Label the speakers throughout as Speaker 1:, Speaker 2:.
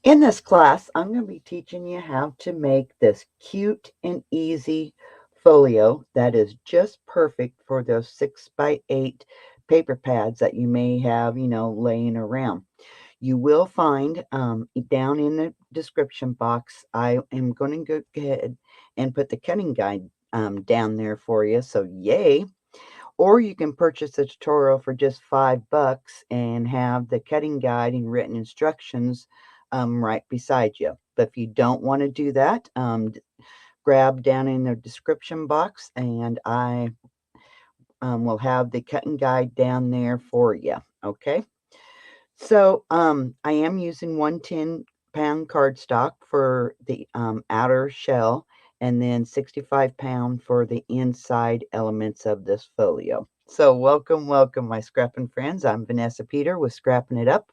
Speaker 1: In this class, I'm going to be teaching you how to make this cute and easy folio that is just perfect for those 6x8 paper pads that you may have, laying around. You will find down in the description box, I am going to go ahead and put the cutting guide down there for you. So yay. Or you can purchase the tutorial for just $5 and have the cutting guide and written instructions right beside you. But if you don't want to do that, grab down in the description box and I will have the cutting guide down there for you. Okay. So I am using 110-pound cardstock for the outer shell, and then 65-pound for the inside elements of this folio. So welcome, my scrapping friends. I'm Vanessa Peter with Scrapping It Up.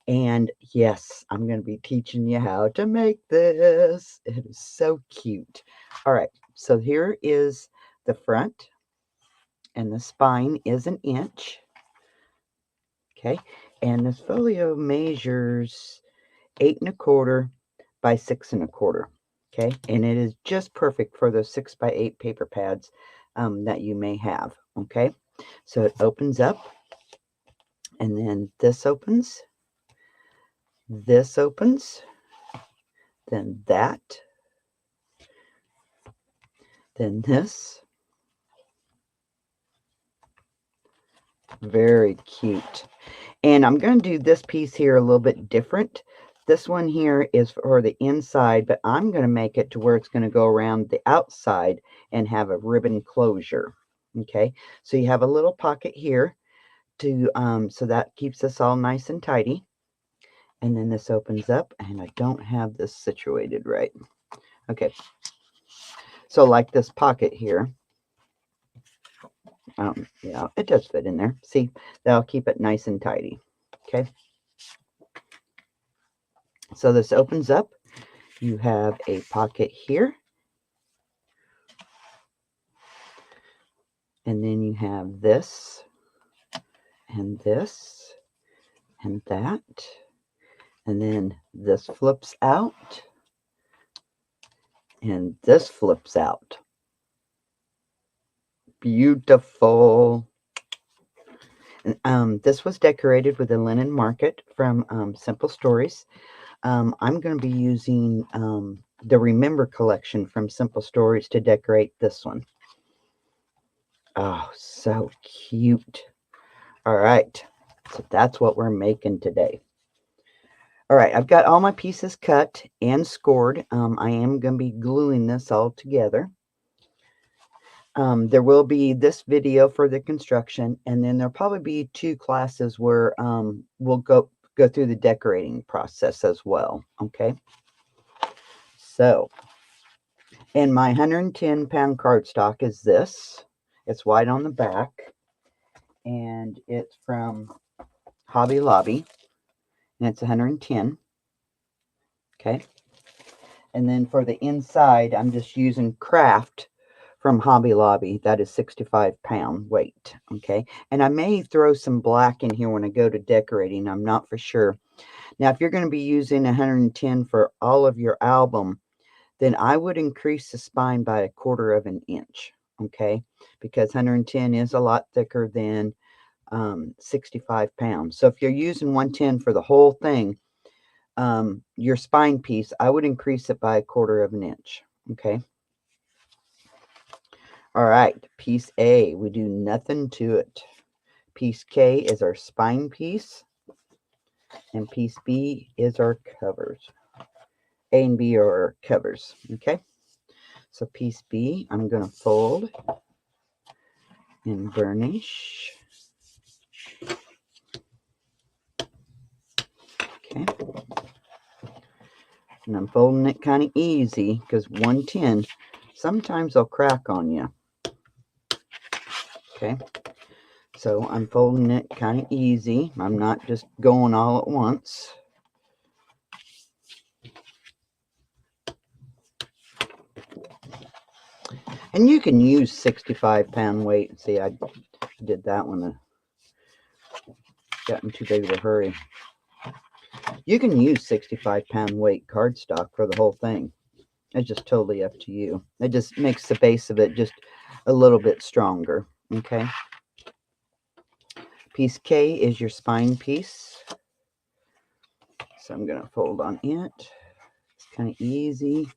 Speaker 1: And yes, I'm going to be teaching you how to make this. It is so cute. All right, so here is the front, and the spine is 1 inch. Okay, and this folio measures 8 1/4 by 6 1/4. Okay, and it is just perfect for those 6x8 paper pads that you may have. Okay, so it opens up, and then this opens, then that, then this. Very cute. And I'm going to do this piece here a little bit different. This one here is for the inside, but I'm going to make it to where it's going to go around the outside and have a ribbon closure. Okay, so you have a little pocket here to so that keeps us all nice and tidy. And then this opens up, and I don't have this situated right. Okay, so like this pocket here. Yeah, it does fit in there. See, that'll keep it nice and tidy. Okay. So this opens up. You have a pocket here. And then you have this, and this, and that. And then this flips out. And this flips out. Beautiful. And, this was decorated with a linen market from Simple Stories. I'm going to be using the Remember collection from Simple Stories to decorate this one. Oh, so cute. All right, so that's what we're making today. All right, I've got all my pieces cut and scored. I am going to be gluing this all together. There will be this video for the construction, and then there'll probably be 2 classes where we'll go through the decorating process as well. Okay. So, and my 110-pound cardstock is this. It's white on the back, and it's from Hobby Lobby, and it's 110. Okay. And then for the inside, I'm just using Craft from Hobby Lobby. That is 65-pound weight. Okay. And I may throw some black in here when I go to decorating. I'm not for sure. Now, if you're going to be using 110 for all of your album, then I would increase the spine by 1/4 of an inch. Okay. Because 110 is a lot thicker than 65 pounds. So if you're using 110 for the whole thing, your spine piece, I would increase it by 1/4 of an inch. Okay. All right. Piece A, we do nothing to it. Piece K is our spine piece. And piece B is our covers. A and B are our covers. Okay. So piece B, I'm going to fold and burnish. Okay. And I'm folding it kind of easy because 110, sometimes they'll crack on you. Okay. So I'm folding it kind of easy. I'm not just going all at once. And you can use 65-pound weight. See, I did that one. Got in too big of a hurry. You can use 65-pound weight cardstock for the whole thing. It's just totally up to you. It just makes the base of it just a little bit stronger. Okay. Piece K is your spine piece. So I'm going to fold on it. It's kind of easy.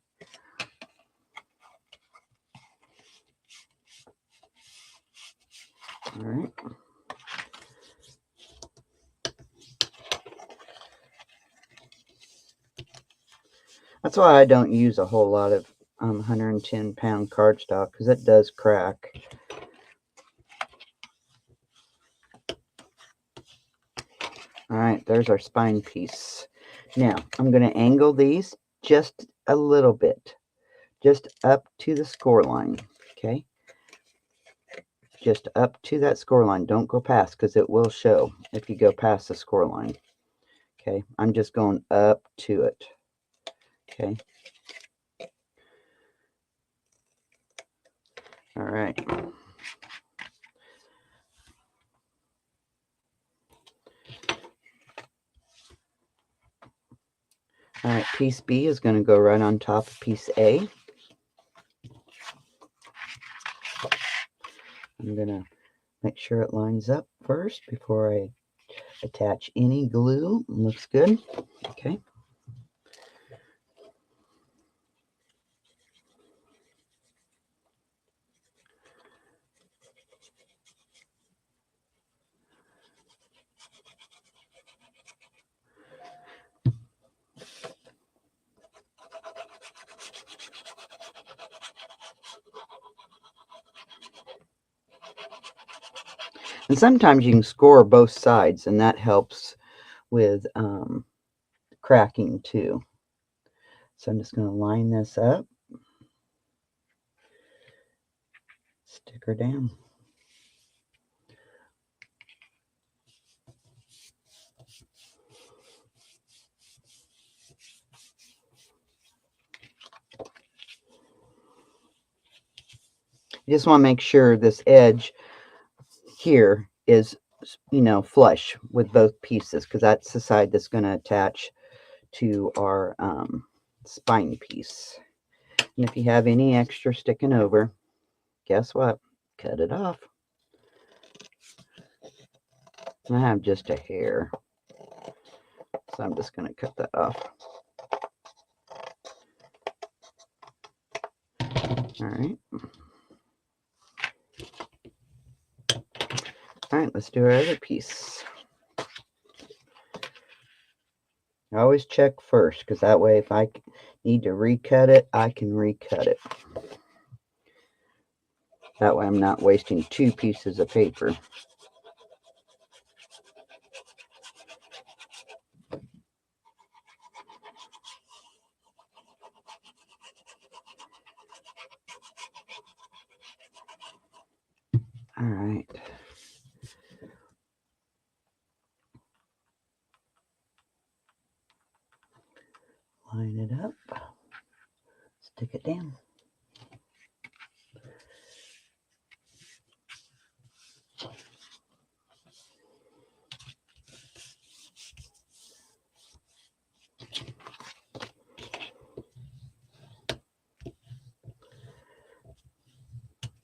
Speaker 1: All right. That's why I don't use a whole lot of 110-pound cardstock, because it does crack. All right, there's our spine piece. Now, I'm going to angle these just a little bit, just up to the score line, okay? Just up to that score line. Don't go past, because it will show if you go past the score line. Okay, I'm just going up to it. Okay. All right. All right, piece B is going to go right on top of piece A. I'm going to make sure it lines up first before I attach any glue. Looks good. Okay. And sometimes you can score both sides, and that helps with cracking too. So I'm just going to line this up, stick her down. You just want to make sure this edge here is, you know, flush with both pieces, because that's the side that's going to attach to our spine piece. And if you have any extra sticking over, guess what? Cut it off. I have just a hair, so I'm just going to cut that off. All right. All right, let's do our other piece. I always check first, because that way if I need to recut it, I can recut it. That way I'm not wasting two pieces of paper. All right. Line it up. Stick it down.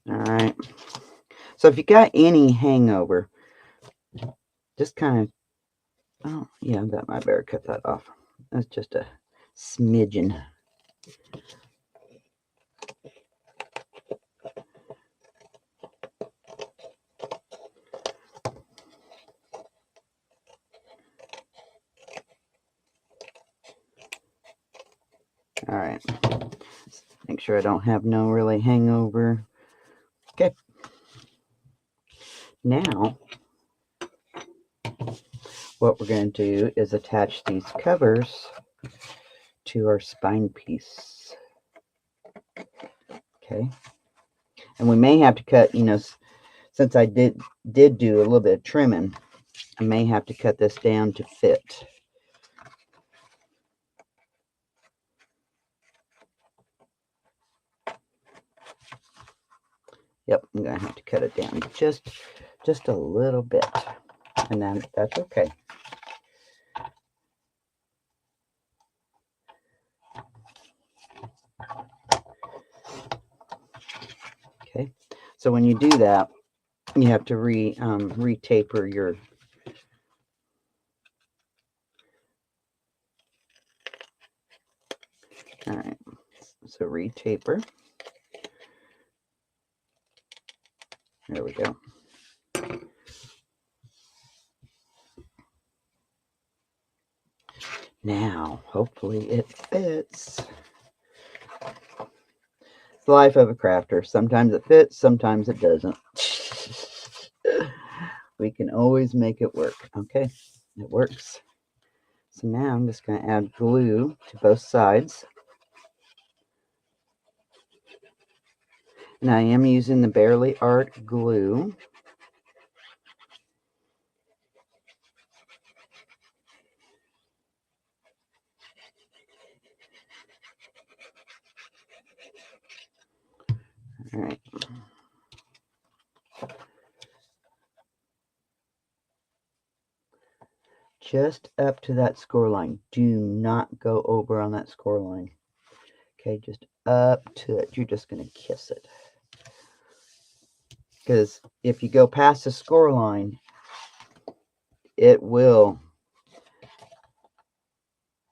Speaker 1: All right. So if you got any hangover, just kind of, oh yeah, that might better cut that off. That's just a smidgen. All right. Make sure I don't have no really hangover. Okay. Now, what we're going to do is attach these covers to our spine piece. Okay. And we may have to cut, you know, since I did do a little bit of trimming, I may have to cut this down to fit. Yep, I'm going to have to cut it down just a little bit. And then that's okay. So when you do that, you have to re-taper your all right. So re-taper. There we go. Now, hopefully it fits. It's the life of a crafter. Sometimes it fits, sometimes it doesn't. We can always make it work. Okay, it works. So now I'm just going to add glue to both sides. And I am using the Barely Art glue. All right. Just up to that score line. Do not go over on that score line. Okay, just up to it. You're just going to kiss it. Because if you go past the score line, it will.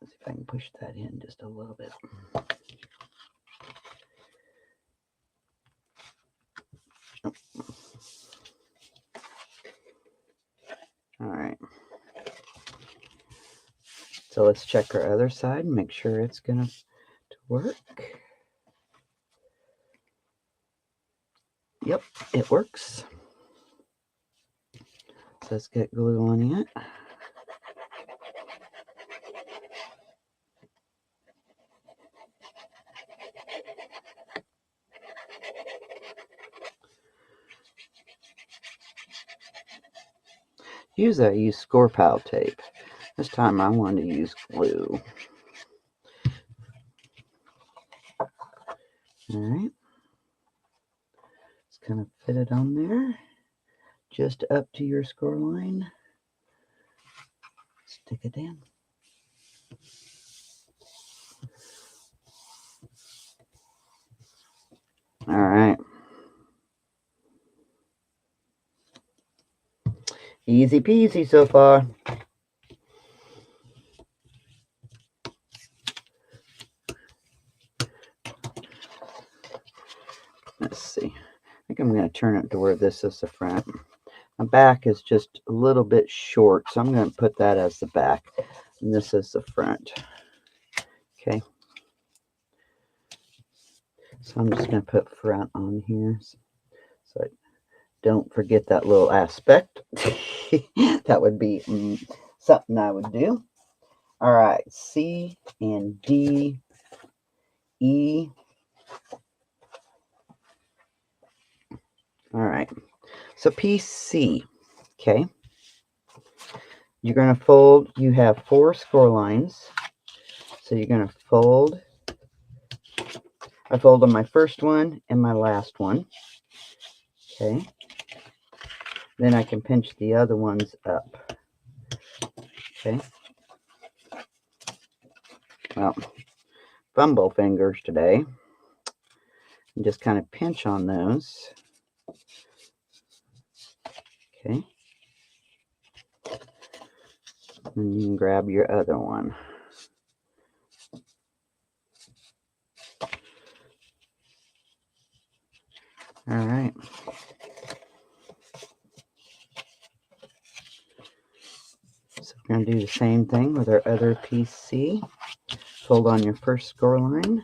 Speaker 1: Let's see if I can push that in just a little bit. All right. So let's check our other side and make sure it's going to work. Yep, it works. So let's get glue on it. Usually I use score pile tape. This time I wanted to use glue. Alright. Just kind of fit it on there. Just up to your score line. Stick it in. Alright. Easy peasy so far. Let's see. I think I'm going to turn it to where this is the front. My back is just a little bit short, so I'm going to put that as the back. And this is the front. Okay. So I'm just going to put front on here. So I don't forget that little aspect. That would be something I would do. All right. C and D, E. All right. So piece C. Okay. You're going to fold. You have 4 score lines. So you're going to fold. I fold on my first one and my last one. Okay. Then I can pinch the other ones up. Okay. Well, fumble fingers today. And just kind of pinch on those. Okay. And you can grab your other one. All right. So we're going to do the same thing with our other piece C. Fold on your first score line.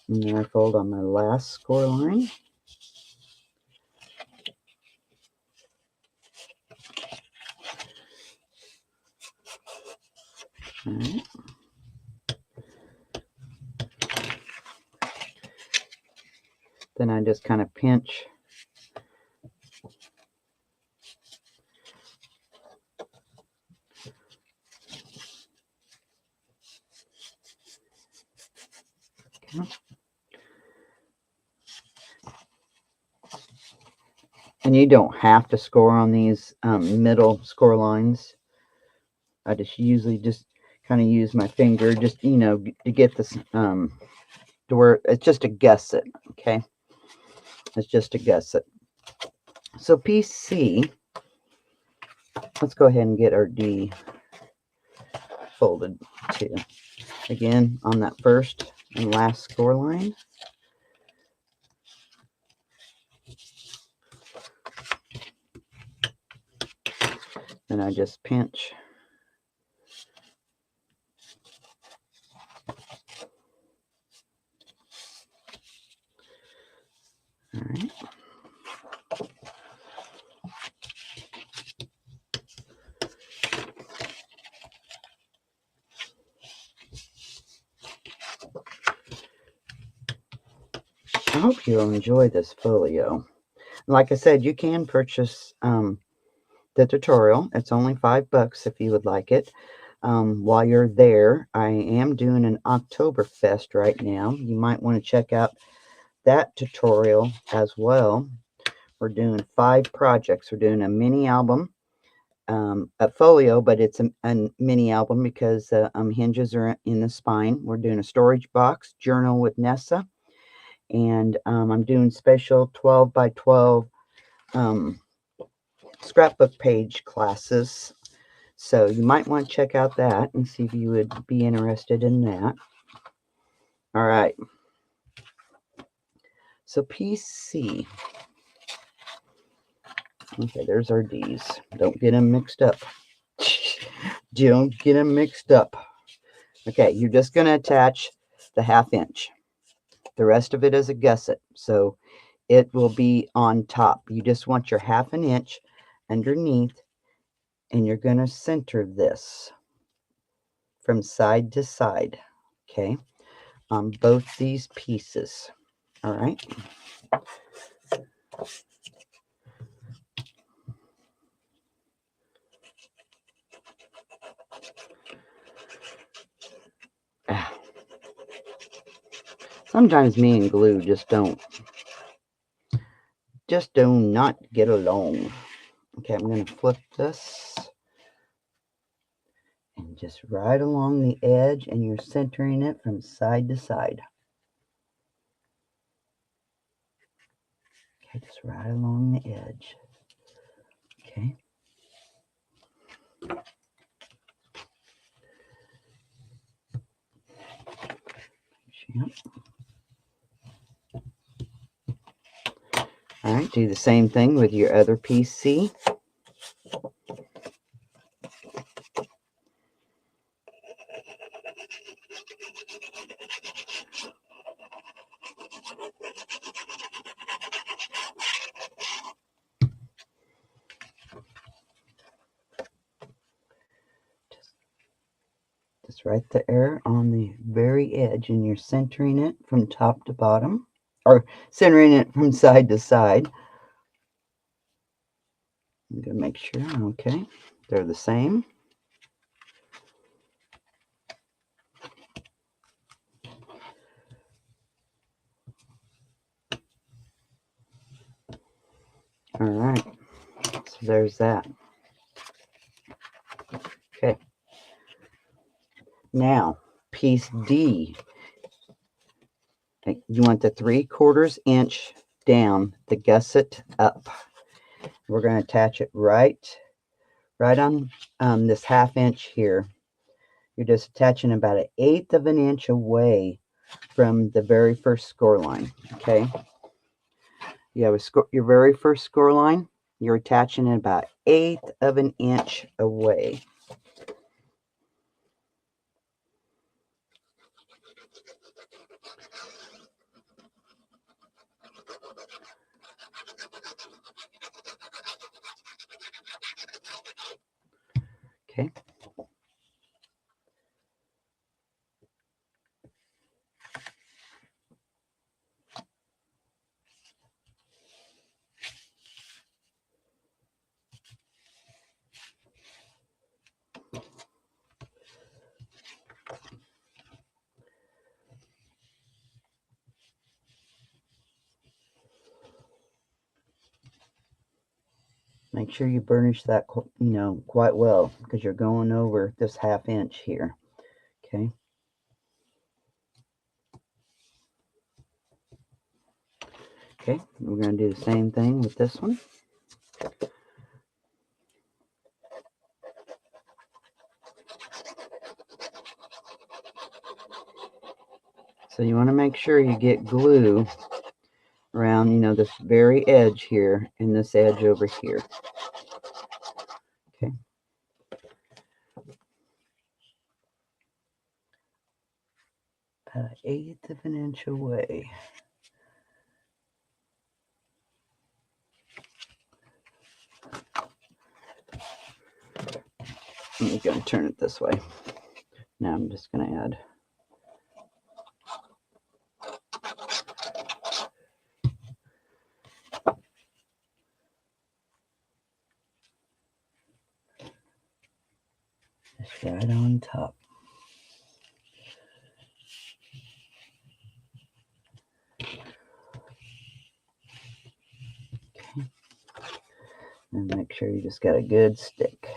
Speaker 1: And then I fold on my last score line. All right. Then I just kind of pinch. Okay. And you don't have to score on these middle score lines. I just usually just kind of use my finger, just, you know, to get this to where it's just to guess it. Okay. It's just a gusset. So piece C, let's go ahead and get our D folded too. Again, on that first and last score line. And I just pinch. All right. I hope you'll enjoy this folio. Like I said, you can purchase the tutorial. It's only $5 if you would like it. While you're there, I am doing an Oktoberfest right now. You might want to check out that tutorial as well. We're doing 5 projects. We're doing a mini album, a folio, but it's a mini album because hinges are in the spine. We're doing a storage box, journal with Nessa, and I'm doing special 12 by 12 scrapbook page classes. So you might want to check out that and see if you would be interested in that. All right. So piece C. Okay, there's our D's. Don't get them mixed up. Don't get them mixed up. Okay, you're just going to attach the 1/2 inch. The rest of it is a gusset, so it will be on top. You just want your 1/2 inch underneath, and you're going to center this from side to side, okay, on both these pieces. All right. Sometimes me and glue just do not get along. Okay, I'm going to flip this and just right along the edge, and you're centering it from side to side. Okay, just right along the edge. Okay. Yep. All right, do the same thing with your other piece C. Just right there on the very edge, and you're centering it from top to bottom, or centering it from side to side. I'm going to make sure, okay, they're the same. All right, so there's that. Okay, now piece D. You want the 3/4 inch down, the gusset up. We're going to attach it right on this 1/2 inch here. You're just attaching about 1/8 of an inch away from the very first score line. Okay, you have your very first score line. You're attaching it about 1/8 of an inch away. Okay. Make sure you burnish that, quite well, because you're going over this 1/2 inch here. Okay. Okay, we're going to do the same thing with this one. So you want to make sure you get glue around, you know, this very edge here and this edge over here. Okay. About 1/8 of an inch away. I'm going to turn it this way. Now I'm just going to add just right on top. Okay. And make sure you just got a good stick.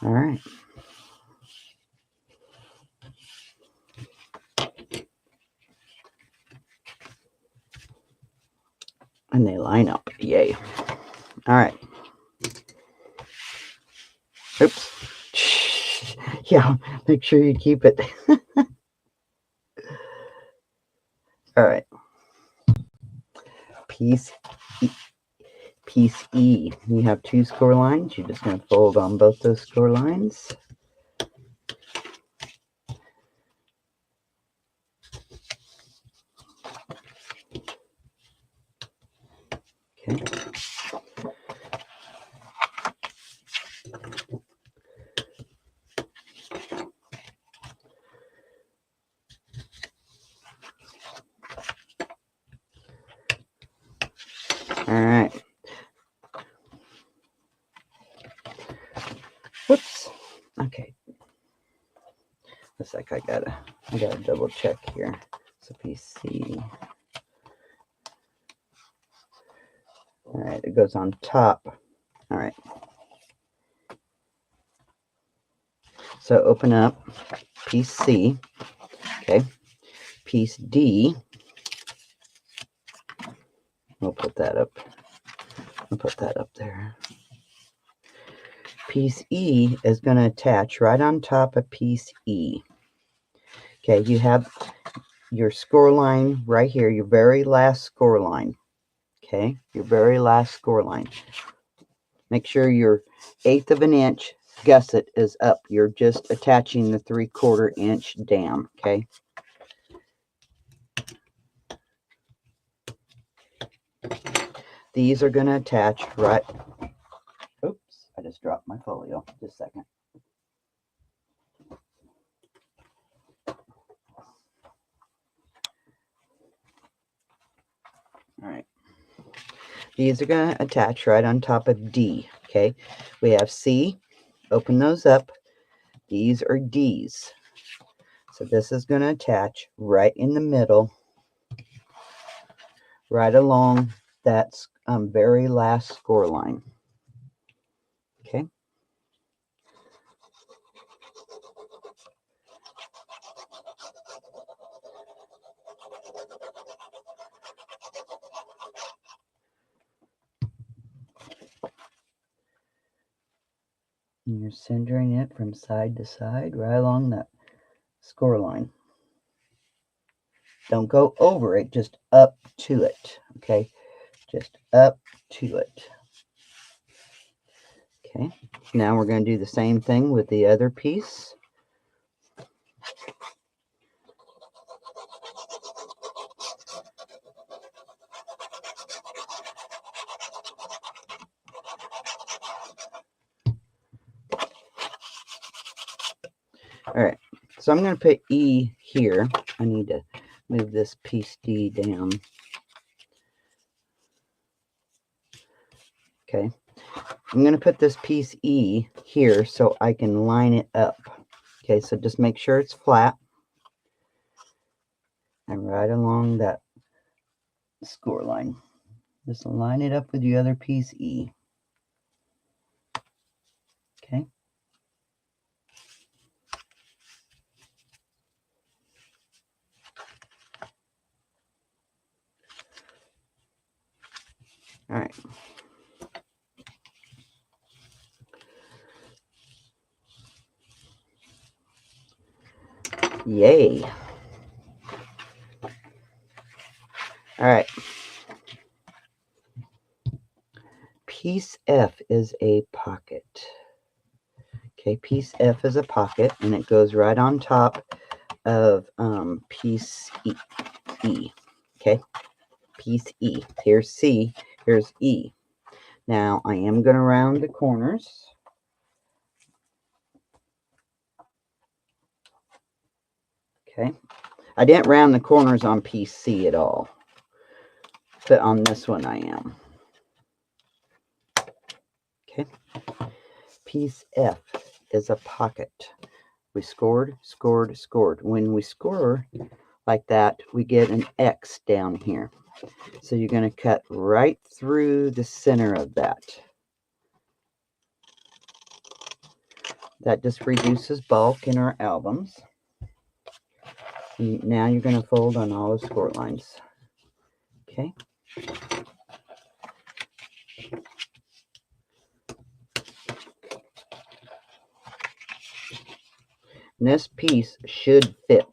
Speaker 1: All right. And they line up. Yay. All right. Oops. Yeah, make sure you keep it. All right. Piece E. You have 2 score lines. You're just going to fold on both those score lines. Okay. All right. Whoops. Okay. Looks like I gotta double check here. So piece C. All right, it goes on top. All right. So open up piece C. Okay. Piece D. We'll put that up. We'll put that up there. Piece E is going to attach right on top of piece E. Okay, you have your score line right here, your very last score line. Okay, your very last score line. Make sure your 1/8 of an inch gusset is up. You're just attaching the 3/4 inch down. Okay. These are going to attach right. Oops, I just dropped my folio. Just a second. All right. These are going to attach right on top of D. Okay. We have C. Open those up. These are D's. So this is going to attach right in the middle, right along that very last score line. Okay. And you're centering it from side to side, right along that score line. Don't go over it, just up to it. Okay. Just up to it. Okay. Now we're going to do the same thing with the other piece. All right, so I'm going to put E here. I need to move this piece D down. Okay, I'm going to put this piece E here so I can line it up. Okay, so just make sure it's flat and right along that score line. Just line it up with the other piece E. Okay. All right. Yay. All right. Piece F is a pocket. Okay, piece F is a pocket, and it goes right on top of piece E. Okay, piece E. Here's C, here's E. Now, I am going to round the corners. Okay, I didn't round the corners on piece C at all, but on this one I am. Okay, piece F is a pocket. We scored, scored, scored. When we score like that, we get an X down here. So you're going to cut right through the center of that. That just reduces bulk in our albums. And now you're going to fold on all the score lines. Okay. And this piece should fit.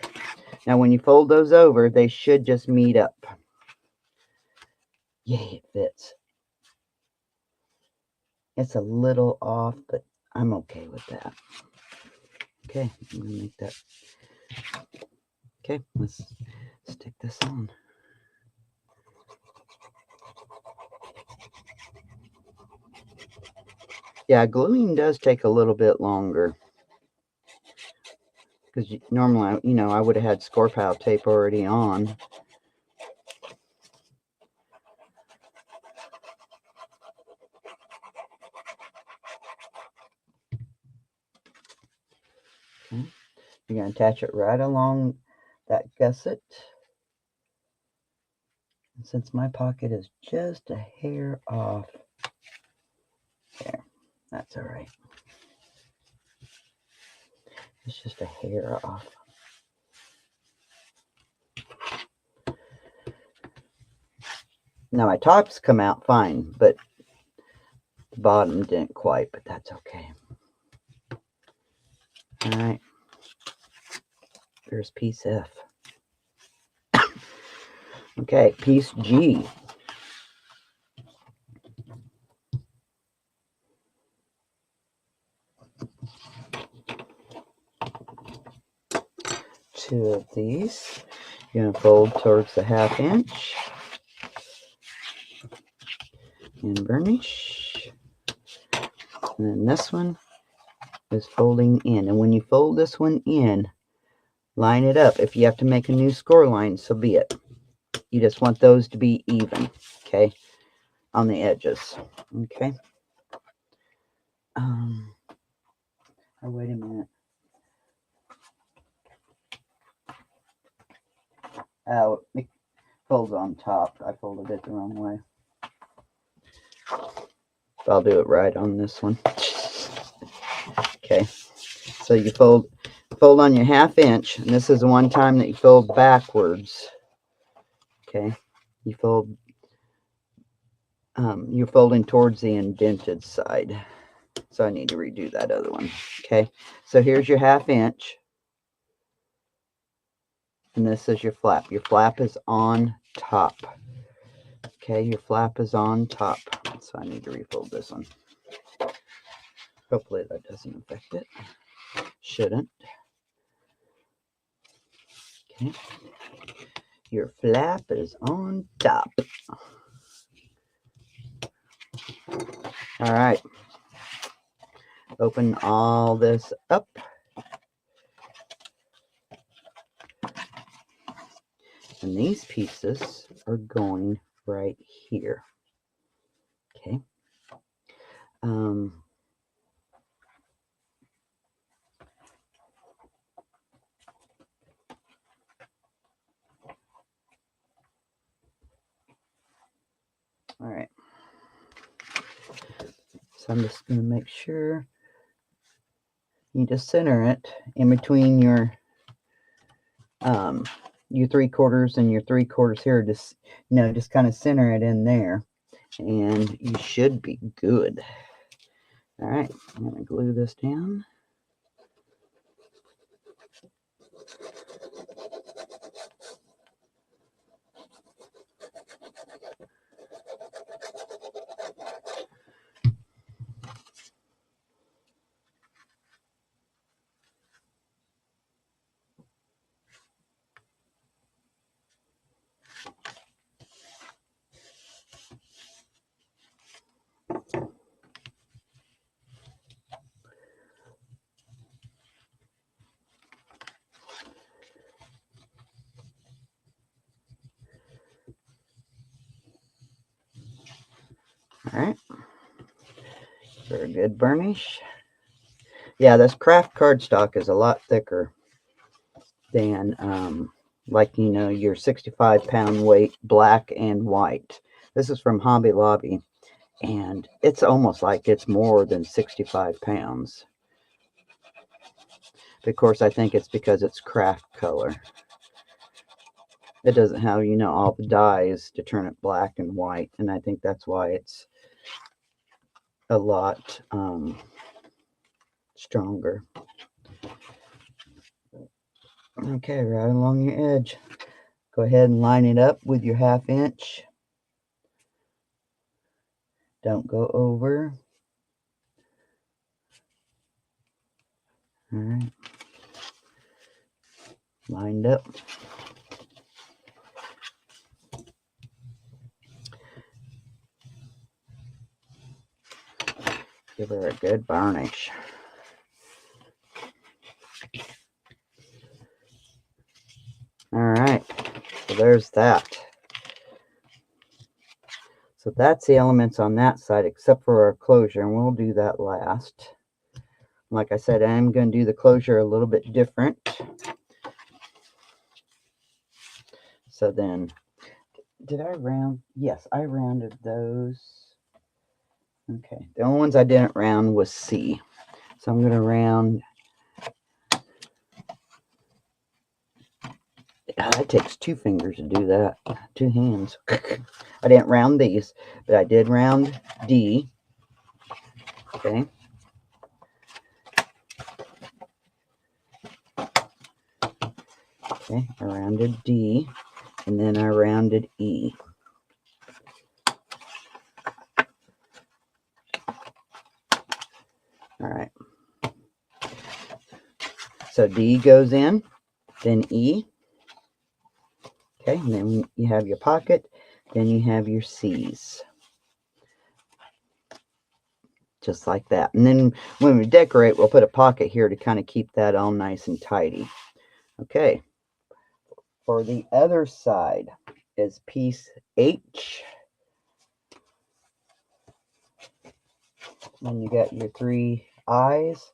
Speaker 1: Now when you fold those over, they should just meet up. Yay, it fits. It's a little off, but I'm okay with that. Okay, I'm going to make that. Okay, let's stick this on. Yeah, gluing does take a little bit longer. Because normally, you know, I would have had score pile tape already on. Okay. You're going to attach it right along that gusset. And since my pocket is just a hair off, there, that's all right. It's just a hair off. Now my tops come out fine, but the bottom didn't quite, but that's okay. All right. There's piece F. Okay, piece G. Two of these. You're going to fold towards the 1/2 inch. And burnish. And then this one is folding in. And when you fold this one in, line it up. If you have to make a new score line, so be it. You just want those to be even, okay, on the edges, okay? Oh, wait a minute. Oh, it folds on top. I folded it the wrong way. I'll do it right on this one. Okay, so you fold on your 1/2 inch, and this is the one time that you fold backwards. Okay, you fold. You're folding towards the indented side, so I need to redo that other one. Okay, so here's your 1/2 inch, and this is your flap. Your flap is on top. Okay, your flap is on top, so I need to refold this one. Hopefully that doesn't affect it. Shouldn't. Okay. Your flap is on top. All right. Open all this up. And these pieces are going right here. Okay. All right. So I'm just going to make sure you just center it in between your 3/4 and your 3/4 here. Just, you know, just kind of center it in there. and you should be good. All right, I'm going to glue this down. All right, very good burnish. Yeah, this craft cardstock is a lot thicker than like, you know, your 65-pound weight black and white. This is from Hobby Lobby, and it's almost like it's more than 65 pounds. Of course, I think it's because it's craft color. It doesn't have, you know, all the dyes to turn it black and white, and I think that's why it's a lot stronger. Okay, right along your edge. Go ahead and line it up with your 1/2 inch. Don't go over. All right. Lined up. Give her a good burnish. All right, so there's that. So that's the elements on that side, except for our closure, and we'll do that last. Like I said, I'm going to do the closure a little bit different. So then, did I round? Yes, I rounded those. Okay, the only ones I didn't round was C. So I'm going to round. It takes 2 fingers to do that, 2 hands. I didn't round these, but I did round D. Okay. Okay, I rounded D, and then I rounded E. All right. So D goes in, then E. Okay, and then you have your pocket, then you have your C's. Just like that. And then when we decorate, we'll put a pocket here to kind of keep that all nice and tidy. Okay. For the other side is piece H. And you got your 3 I's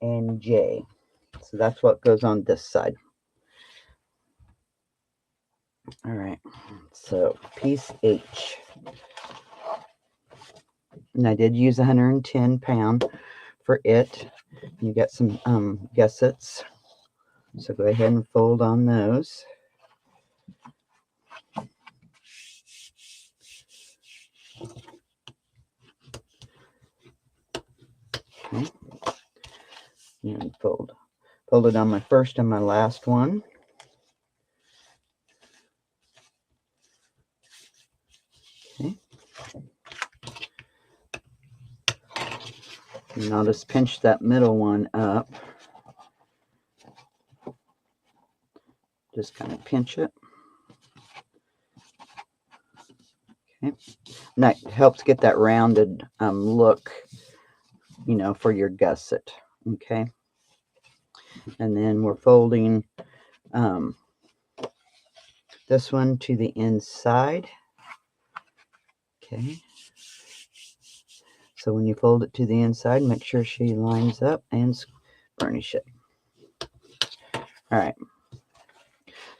Speaker 1: and J. So that's what goes on this side. All right. So piece H. And I did use 110 pound for it. You got some gussets. So go ahead and fold on those. Okay. And fold it on my first and my last one. Okay. And I'll just pinch that middle one up. Just kind of pinch it. Okay. And that helps get that rounded look, you know, for your gusset. Okay. And then we're folding this one to the inside. Okay. So when you fold it to the inside, make sure she lines up and burnish it. All right.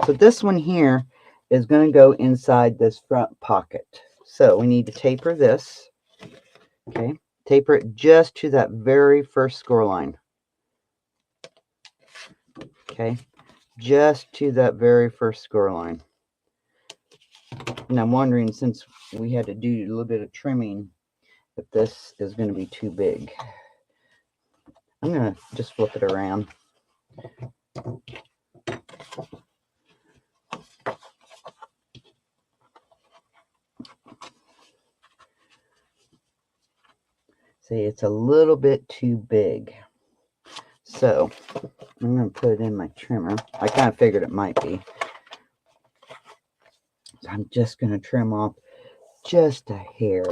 Speaker 1: So this one here is going to go inside this front pocket. So we need to taper this. Okay. Taper it just to that very first score line. Okay. Just to that very first score line. And I'm wondering, since we had to do a little bit of trimming, if this is going to be too big. I'm going to just flip it around. See, it's a little bit too big. So I'm going to put it in my trimmer. I kind of figured it might be. So I'm just going to trim off just a hair.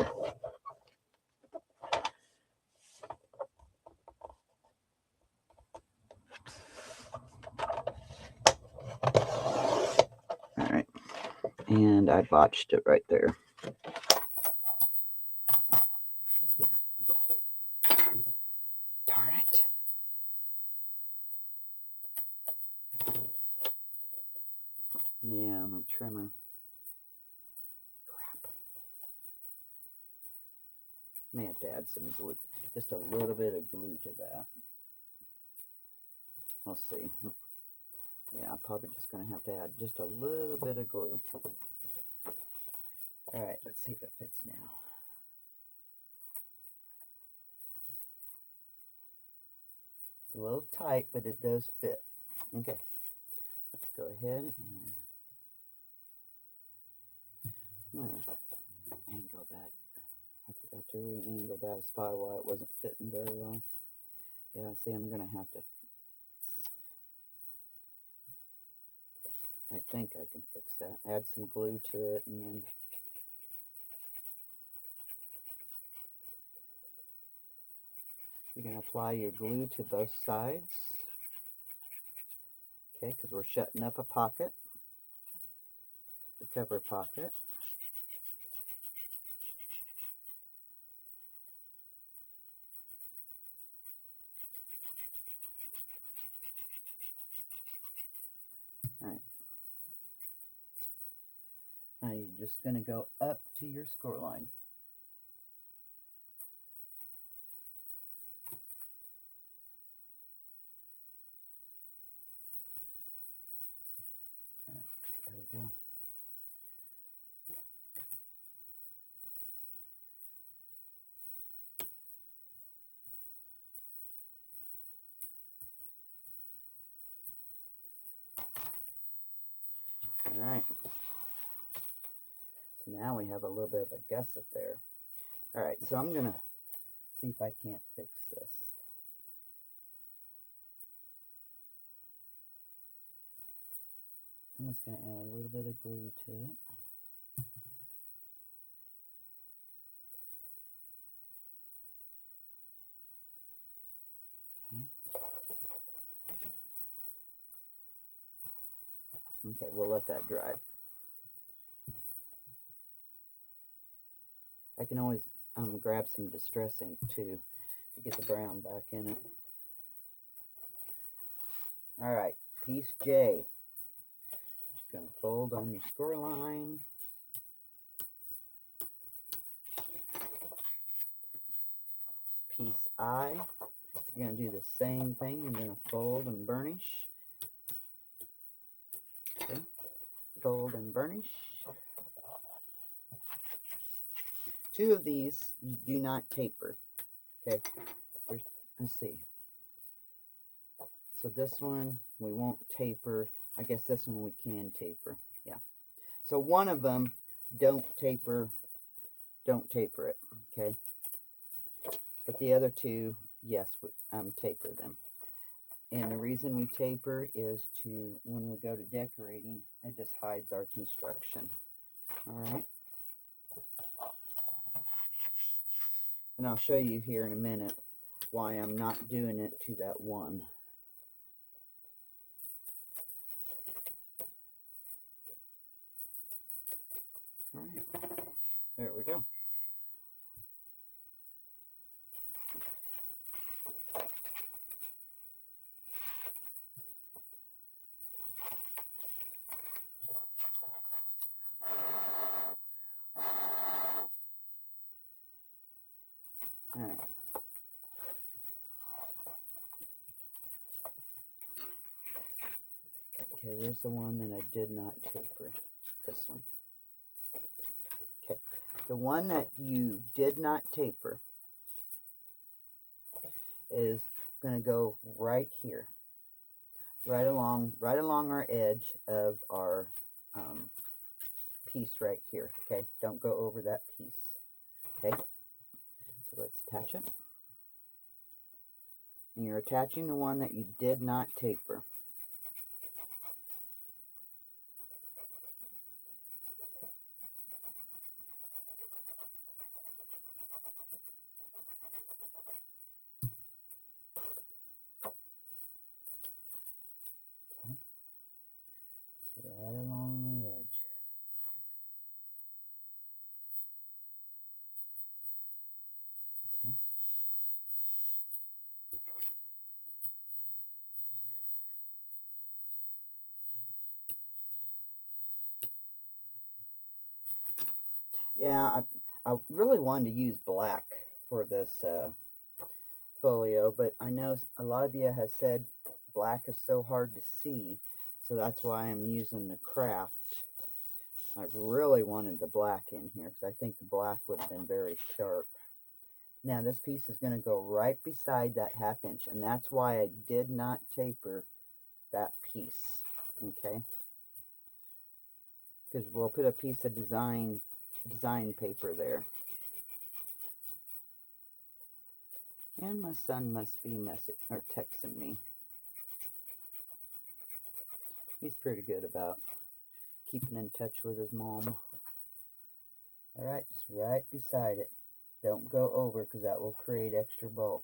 Speaker 1: All right. And I botched it right there. Darn it. Yeah, my trimmer. Crap. May have to add some glue. Just a little bit of glue to that. We'll see. Yeah, I'm probably just going to have to add just a little bit of glue. All right, let's see if it fits now. It's a little tight, but it does fit. Okay, let's go ahead and I'm going to angle that. I forgot to re-angle that. That's probably why it wasn't fitting very well. Yeah, see, I'm going to have to, I think I can fix that. Add some glue to it, and then you're going to apply your glue to both sides. Okay, because we're shutting up a pocket, the cover pocket. All right. Now you're just going to go up to your score line. All right, there we go. All right. So now we have a little bit of a gusset there. All right, so I'm going to see if I can't fix this. I'm just going to add a little bit of glue to it. Okay, we'll let that dry. I can always grab some Distress ink too to get the brown back in it. All right, piece J. Just going to fold on your score line. Piece I. You're going to do the same thing. You're going to fold and burnish. Okay. Fold and burnish. Two of these you do not taper. Okay. Let's see. So this one we won't taper. I guess this one we can taper. Yeah. So one of them don't taper it. Okay. But the other two, yes, we taper them. And the reason we taper is to, when we go to decorating, it just hides our construction. All right. And I'll show you here in a minute why I'm not doing it to that one. All right. There we go. All right. Okay, where's the one that I did not taper? This one. the one that you did not taper is going to go right here, right along our edge of our piece right here. Okay, don't go over that piece. Okay, so let's attach it. And you're attaching the one that you did not taper. Okay, so right along the edge. Okay. Yeah, I really wanted to use black for this folio, but I know a lot of you have said black is so hard to see, so that's why I'm using the craft. I really wanted the black in here because I think the black would have been very sharp. Now this piece is going to go right beside that 1/2 inch, and that's why I did not taper that piece. Okay, because we'll put a piece of design paper there. And my son must be texting me. He's pretty good about keeping in touch with his mom. All right, just right beside it. Don't go over because that will create extra bulk.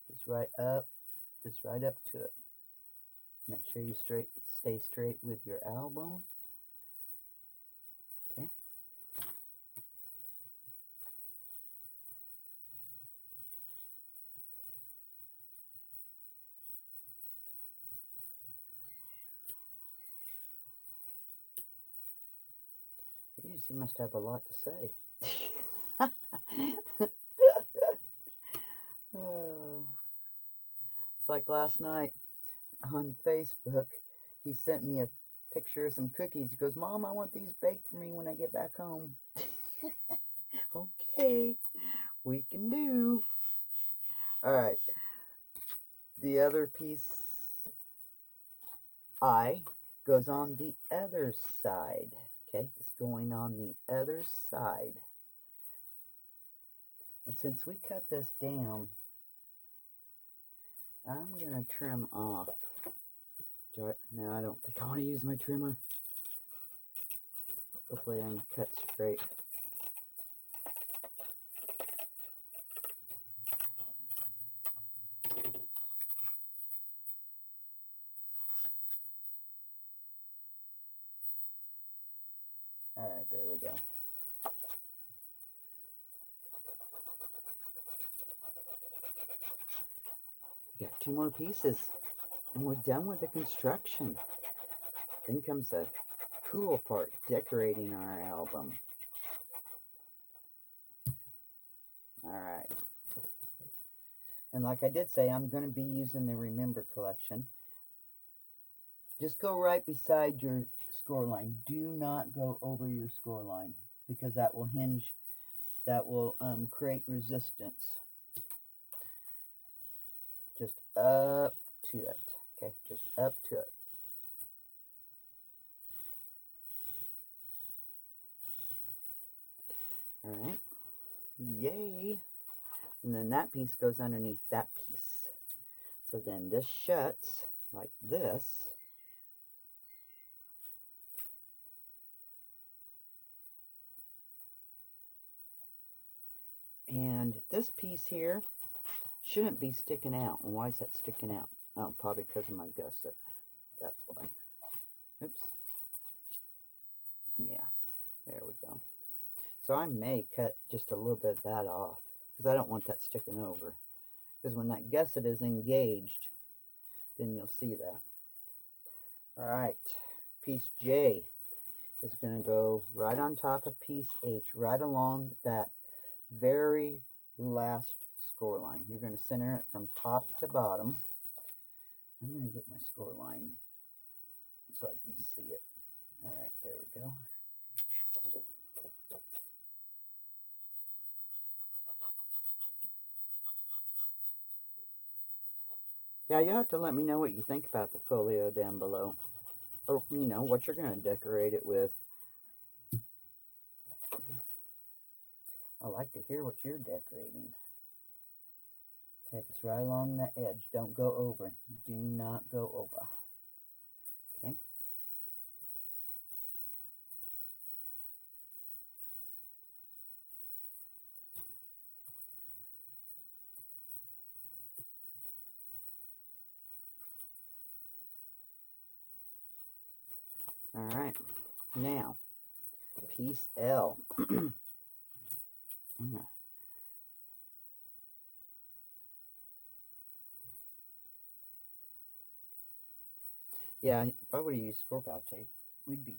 Speaker 1: Just right up to it. Make sure you stay straight with your album. Okay. Jeez, he must have a lot to say. It's like last night on Facebook, he sent me a picture of some cookies. He goes, "Mom, I want these baked for me when I get back home." Okay, we can do. All right. The other piece I goes on the other side. Okay, it's going on the other side. And since we cut this down, I'm going to trim off. No, I don't think I want to use my trimmer. Hopefully I can cut straight. All right, there we go. We got 2 more pieces, and we're done with the construction. Then comes the cool part, decorating our album. All right. And like I did say, I'm going to be using the Remember collection. Just go right beside your score line. Do not go over your score line because that will create resistance. Just up to it. Okay, just up to it. All right. Yay. And then that piece goes underneath that piece. So then this shuts like this. And this piece here shouldn't be sticking out. And why is that sticking out? Oh, probably because of my gusset. That's why. Oops. Yeah, there we go. So I may cut just a little bit of that off because I don't want that sticking over. Because when that gusset is engaged, then you'll see that. All right, piece J is going to go right on top of piece H, right along that very last score line. You're going to center it from top to bottom. I'm going to get my score line so I can see it. All right, there we go. Yeah, you'll have to let me know what you think about the folio down below. Or, you know, what you're going to decorate it with. I like to hear what you're decorating. Okay, just right along the edge. Don't go over. Do not go over. Okay. All right. Now, piece L. Yeah, if I would have used score tape, we'd be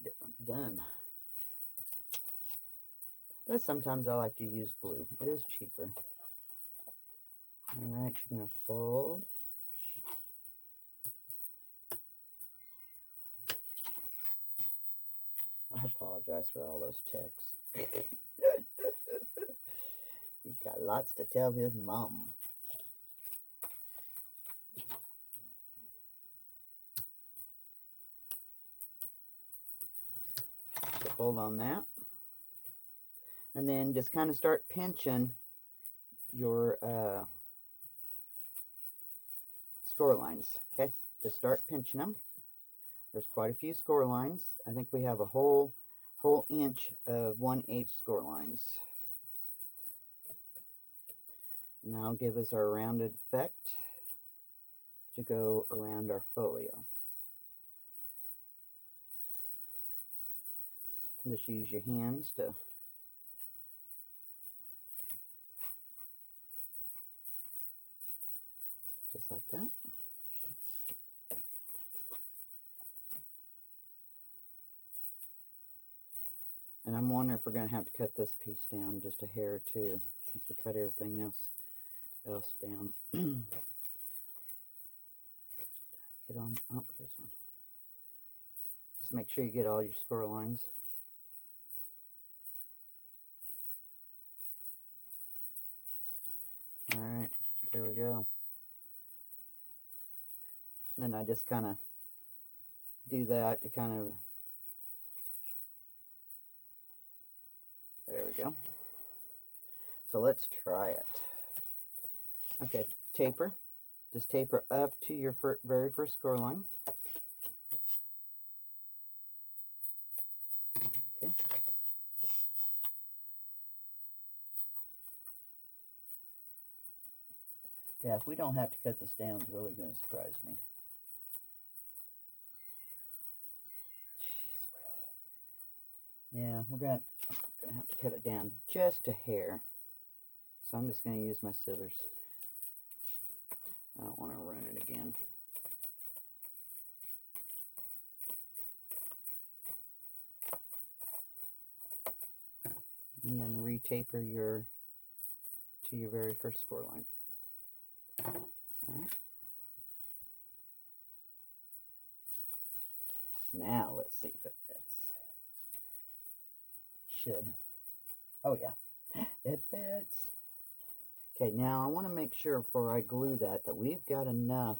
Speaker 1: done. But sometimes I like to use glue. It is cheaper. All right, you're going to fold. I apologize for all those texts. He's got lots to tell his mom. So fold on that. And then just kind of start pinching your score lines. Okay, just start pinching them. There's quite a few score lines. I think we have a whole inch of 1/8 score lines. And that'll give us our rounded effect to go around our folio. Just use your hands to just like that. And I'm wondering if we're going to have to cut this piece down just a hair too, since we cut everything else down. Get on. Oh, here's one. Just make sure you get all your score lines. All right, there we go. Then I just kind of do that to kind of, there we go. So let's try it. Okay, taper. Just taper up to your very first score line. Okay. Yeah, if we don't have to cut this down, it's really going to surprise me. Yeah, we're going to have to cut it down just a hair. So I'm just going to use my scissors. I don't want to ruin it again. And then retaper to your very first score line. All right. Now let's see if it fits. Should. Oh yeah, it fits. Okay, now I want to make sure before I glue that we've got enough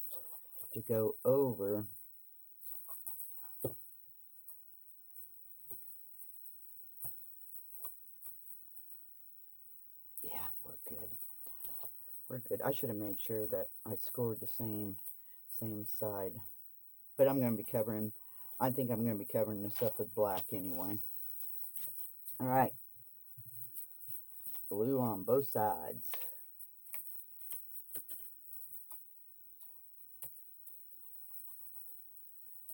Speaker 1: to go over yeah, we're good. We're good. I should have made sure that I scored the same side. But I'm going to be covering, I think I'm going to be covering this up with black anyway. All right. Glue on both sides.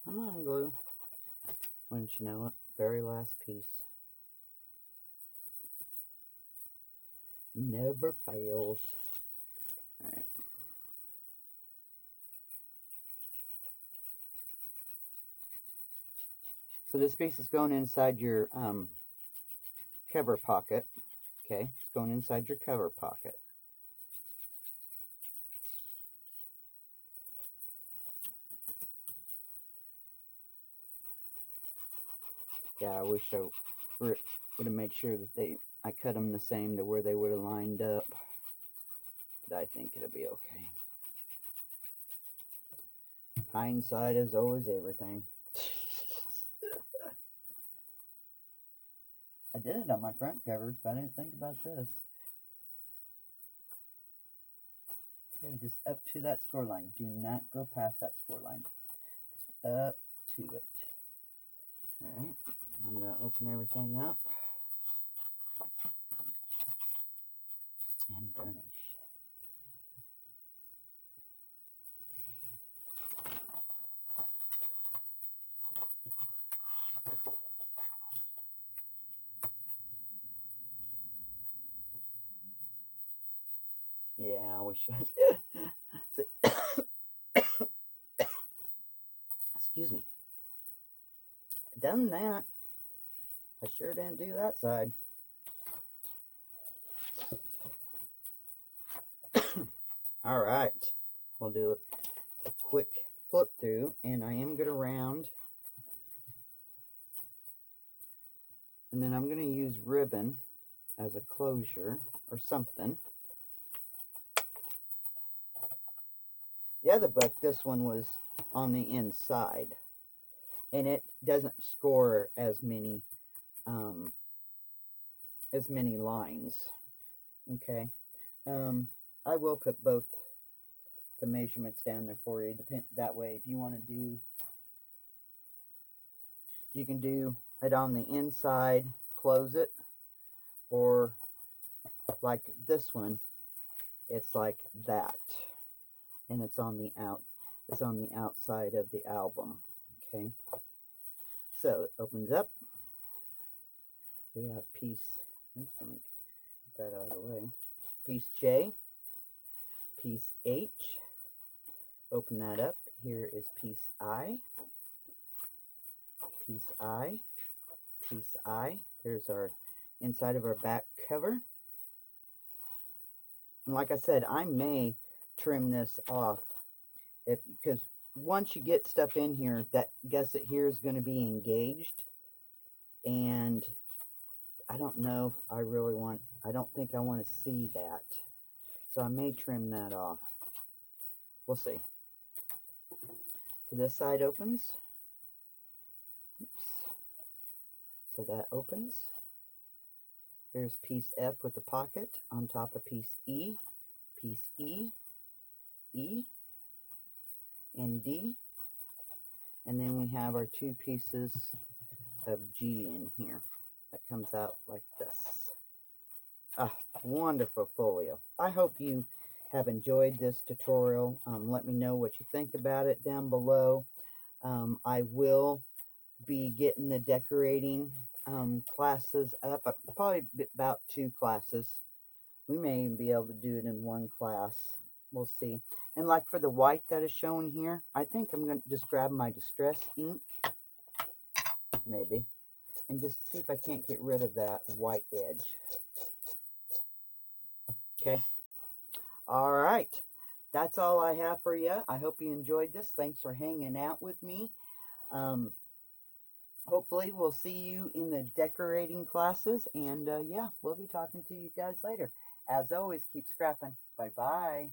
Speaker 1: Come on, glue. Wouldn't you know it? Very last piece. Never fails. All right. So this piece is going inside your cover pocket. Okay, it's going inside your cover pocket. Yeah, I wish I would have made sure that I cut them the same to where they would have lined up. But I think it'll be okay. Hindsight is always everything. I did it on my front covers, but I didn't think about this. Okay, just up to that score line. Do not go past that score line. Just up to it. Alright, I'm going to open everything up and burnish. Yeah, we should. Excuse me. Done that. I sure didn't do that side. All right. We'll do a quick flip through, and I am going to round. And then I'm going to use ribbon as a closure or something. The other book, this one was on the inside, and it doesn't score as many lines. Okay, I will put both the measurements down there for you. That way, if you want to do, you can do it on the inside, close it, or like this one, it's like that, and it's on the outside of the album. Okay, so it opens up. We have piece. Oops, let me get that out of the way. Piece J, piece H. Open that up. Here is piece I, piece I, piece I. There's our inside of our back cover. And like I said, I may trim this off because once you get stuff in here, that gusset here is going to be engaged, and I don't know if I really want. I don't think I want to see that, so I may trim that off. We'll see. So this side opens. Oops. So that opens. There's piece F with the pocket on top of piece E, E, and D. And then we have our two pieces of G in here. That comes out like this. Ah, wonderful folio. I hope you have enjoyed this tutorial. Let me know what you think about it down below. I will be getting the decorating classes up. Probably about 2 classes. We may even be able to do it in 1 class. We'll see. And like for the white that is shown here, I think I'm going to just grab my distress ink, maybe, and just see if I can't get rid of that white edge. Okay. All right. That's all I have for you. I hope you enjoyed this. Thanks for hanging out with me. Hopefully we'll see you in the decorating classes, and yeah, we'll be talking to you guys later. As always, keep scrapping. Bye-bye.